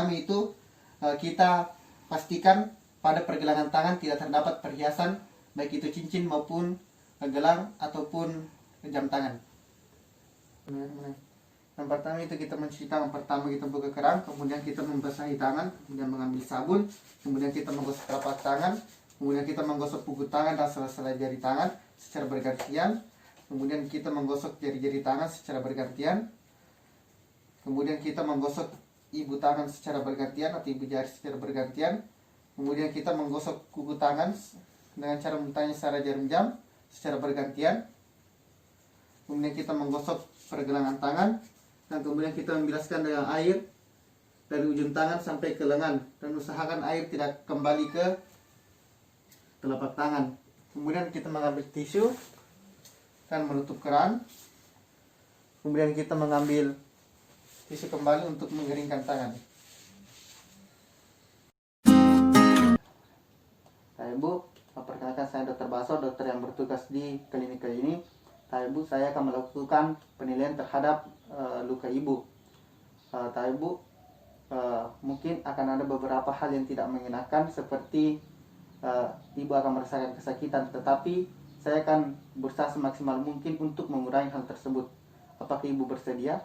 pertama itu kita pastikan pada pergelangan tangan tidak terdapat perhiasan, baik itu cincin maupun gelang ataupun jam tangan. Yang pertama itu kita mencuci tangan. Pertama kita buka keran, kemudian kita membasahi tangan, kemudian mengambil sabun, kemudian kita menggosok telapak tangan, kemudian kita menggosok punggung tangan dan sela-sela jari tangan secara bergantian, kemudian kita menggosok jari-jari tangan secara bergantian, kemudian kita menggosok ibu tangan secara bergantian atau ibu jari secara bergantian, kemudian kita menggosok kuku tangan dengan cara membukanya secara jarum jam secara bergantian, kemudian kita menggosok pergelangan tangan, dan kemudian kita membilaskan dengan air dari ujung tangan sampai ke lengan, dan usahakan air tidak kembali ke telapak tangan. Kemudian kita mengambil tisu dan menutup keran, kemudian kita mengambil tisu kembali untuk mengeringkan tangan. Ibu, perkenalkan saya Dr. Baso, dokter yang bertugas di klinik ini. Ibu, saya akan melakukan penilaian terhadap luka ibu. Ibu, mungkin akan ada beberapa hal yang tidak mengenakan, seperti ibu akan merasakan kesakitan, tetapi saya akan berusaha semaksimal mungkin untuk mengurangi hal tersebut. Apakah ibu bersedia?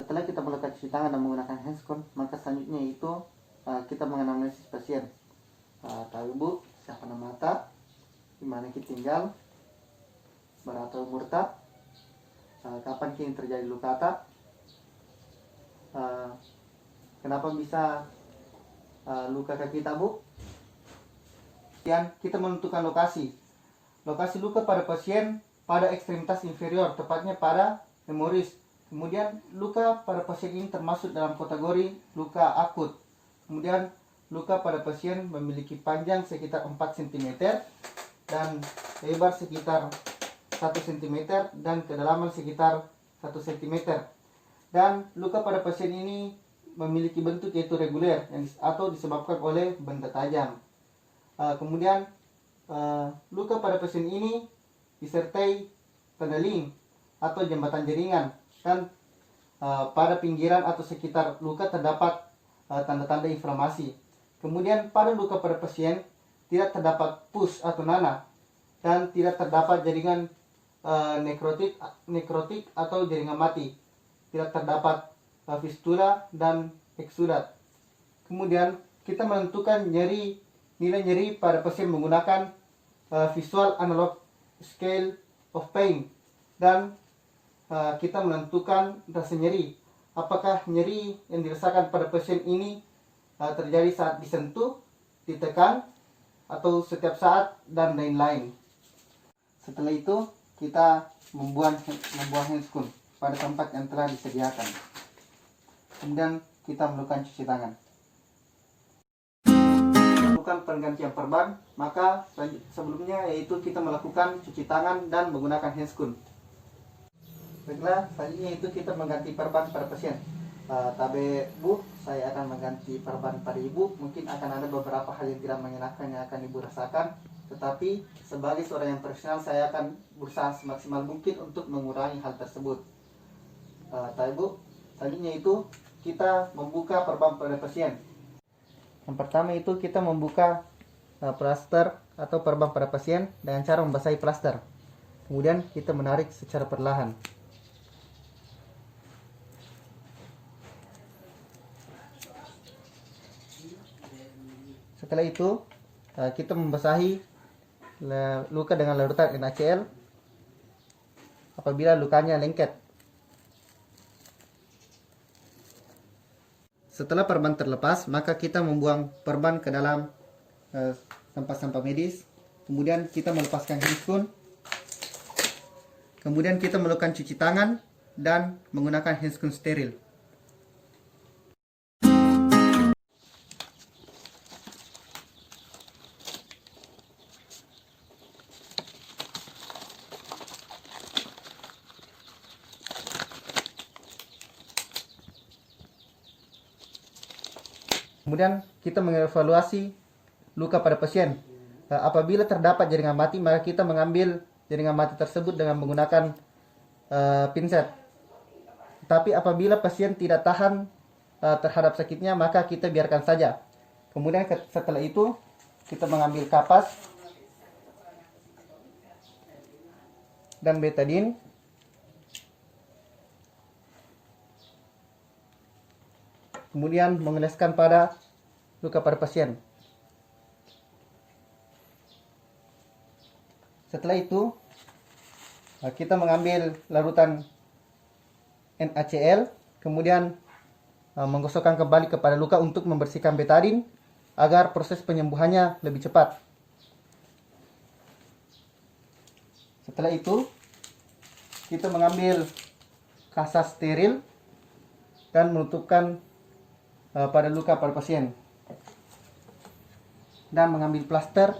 Setelah kita melakukan cuci tangan dan menggunakan handscoon, maka selanjutnya itu kita menganalisis pasien. Ibu, siapa nama mata, di mana kita tinggal, berapa umur tak, kapan kini terjadi luka tak, kenapa bisa luka kaki tak, Bu? Dan kita menentukan lokasi luka pada pasien pada ekstremitas inferior, tepatnya pada femoris. Kemudian luka pada pasien ini termasuk dalam kategori luka akut. Kemudian luka pada pasien memiliki panjang sekitar 4 cm dan lebar sekitar 1 cm dan kedalaman sekitar 1 cm. Dan luka pada pasien ini memiliki bentuk yaitu reguler atau disebabkan oleh benda tajam. Kemudian luka pada pasien ini disertai tunneling atau jembatan jaringan, dan pada pinggiran atau sekitar luka terdapat tanda-tanda inflamasi. Kemudian pada luka pada pasien tidak terdapat pus atau nanah, dan tidak terdapat jaringan nekrotik atau jaringan mati. Tidak terdapat fistula dan eksudat. Kemudian kita menentukan nilai nyeri pada pasien menggunakan visual analog scale of pain, dan kita menentukan rasa nyeri. Apakah nyeri yang dirasakan pada pasien ini terjadi saat disentuh, ditekan, atau setiap saat, dan lain-lain. Setelah itu kita membuang handscoon pada tempat yang telah disediakan. Kemudian kita melakukan cuci tangan. Melakukan penggantian perban, maka sebelumnya yaitu kita melakukan cuci tangan dan menggunakan handscoon. Baiklah, selanjutnya itu kita mengganti perban pada pasien. Tabe Bu, saya akan mengganti perban pada ibu. Mungkin akan ada beberapa hal yang tidak mengenakan yang akan ibu rasakan, tetapi sebagai seorang yang profesional, saya akan berusaha semaksimal mungkin untuk mengurangi hal tersebut. Tabe Bu, selanjutnya itu kita membuka perban pada pasien. Yang pertama itu kita membuka plaster atau perban pada pasien dengan cara membasahi plaster. Kemudian kita menarik secara perlahan. Setelah itu kita membasahi luka dengan larutan NaCl apabila lukanya lengket. Setelah perban terlepas, maka kita membuang perban ke dalam sampah-sampah medis. Kemudian kita melepaskan handscoon. Kemudian kita melakukan cuci tangan dan menggunakan handscoon steril. Kemudian kita mengevaluasi luka pada pasien. Apabila terdapat jaringan mati, maka kita mengambil jaringan mati tersebut dengan menggunakan pinset. Tapi apabila pasien tidak tahan terhadap sakitnya, maka kita biarkan saja. Kemudian setelah itu kita mengambil kapas dan betadine. Kemudian mengoleskan pada luka pada pasien. Setelah itu kita mengambil larutan NaCl, kemudian menggosokkan kembali kepada luka untuk membersihkan betadine agar proses penyembuhannya lebih cepat. Setelah itu kita mengambil kasa steril dan menutupkan pada luka pada pasien, dan mengambil plaster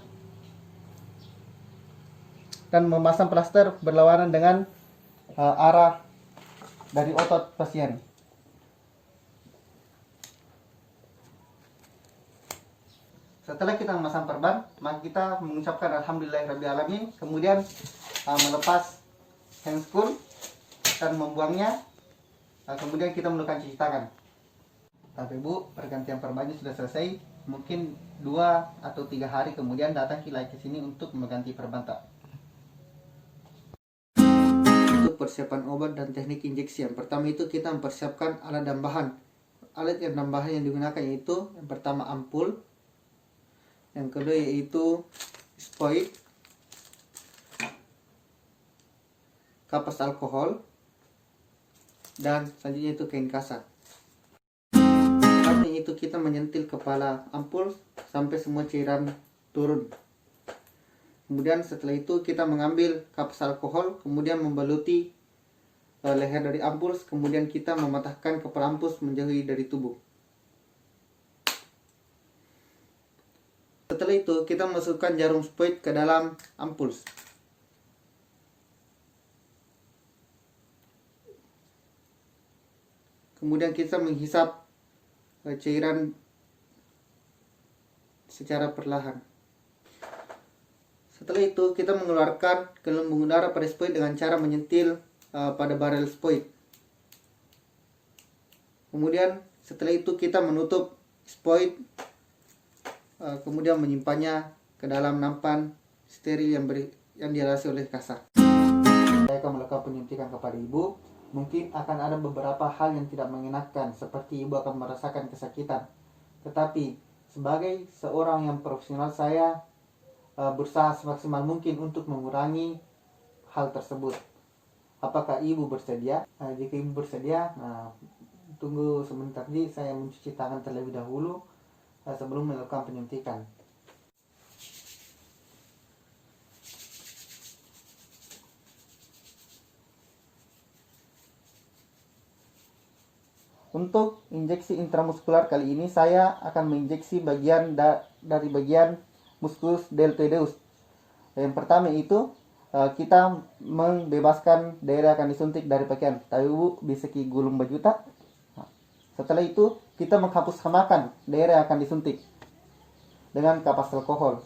dan memasang plaster berlawanan dengan arah dari otot pasien. Setelah kita memasang perban, maka kita mengucapkan alhamdulillahirrabbilalamin, kemudian melepas handscoon dan membuangnya, kemudian kita melakukan cuci tangan. Bapak Ibu, pergantian perbannya sudah selesai. Mungkin 2 atau 3 hari kemudian datang lagi ke sini untuk mengganti perban. Untuk persiapan obat dan teknik injeksi, yang pertama itu kita mempersiapkan alat dan bahan. Alat dan bahan yang digunakan yaitu yang pertama ampul, yang kedua yaitu spoid, kapas alkohol, dan selanjutnya itu kain kasa. Itu kita menyentil kepala ampul sampai semua cairan turun. Kemudian setelah itu kita mengambil kapas alkohol, kemudian membaluti leher dari ampul, kemudian kita mematahkan kepala ampul menjauhi dari tubuh. Setelah itu kita masukkan jarum spoid ke dalam ampul. Kemudian kita menghisap cairan secara perlahan. Setelah itu kita mengeluarkan gelembung udara pada spoid dengan cara menyentil pada barel spoid. Kemudian setelah itu kita menutup spoid, kemudian menyimpannya ke dalam nampan steril yang dialasi oleh kasa. Saya akan melakukan penyuntikan kepada ibu. Mungkin akan ada beberapa hal yang tidak mengenakan, seperti ibu akan merasakan kesakitan. Tetapi sebagai seorang yang profesional, saya berusaha semaksimal mungkin untuk mengurangi hal tersebut. Apakah ibu bersedia? Jika ibu bersedia, tunggu sebentar lagi, saya mencuci tangan terlebih dahulu sebelum melakukan penyuntikan. Untuk injeksi intramuskular kali ini saya akan menginjeksi bagian dari bagian musculus deltoideus. Yang pertama itu kita membebaskan daerah akan disuntik dari pakaian. Tapi ibu bisa gulung baju tak? Setelah itu kita menghapus hamakan daerah yang akan disuntik dengan kapas alkohol.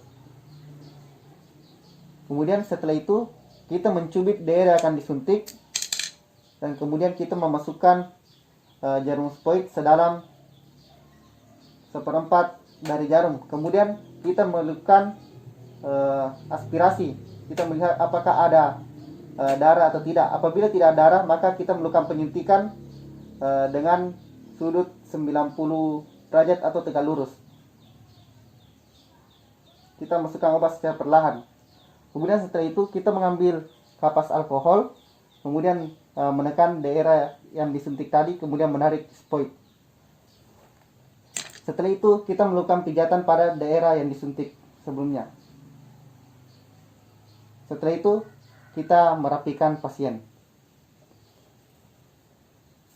Kemudian setelah itu kita mencubit daerah yang akan disuntik, dan kemudian kita memasukkan jarum spoid sedalam 1/4 dari jarum. Kemudian kita melakukan aspirasi. Kita melihat apakah ada darah atau tidak. Apabila tidak ada darah, maka kita melakukan penyuntikan dengan sudut 90 derajat atau tegak lurus. Kita masukkan obat secara perlahan. Kemudian setelah itu kita mengambil kapas alkohol, kemudian menekan daerah yang disuntik tadi, kemudian menarik spoid. Setelah itu kita melakukan pijatan pada daerah yang disuntik sebelumnya. Setelah itu kita merapikan pasien.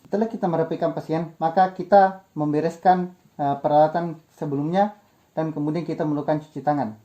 Setelah kita merapikan pasien, maka kita membereskan peralatan sebelumnya, dan kemudian kita melakukan cuci tangan.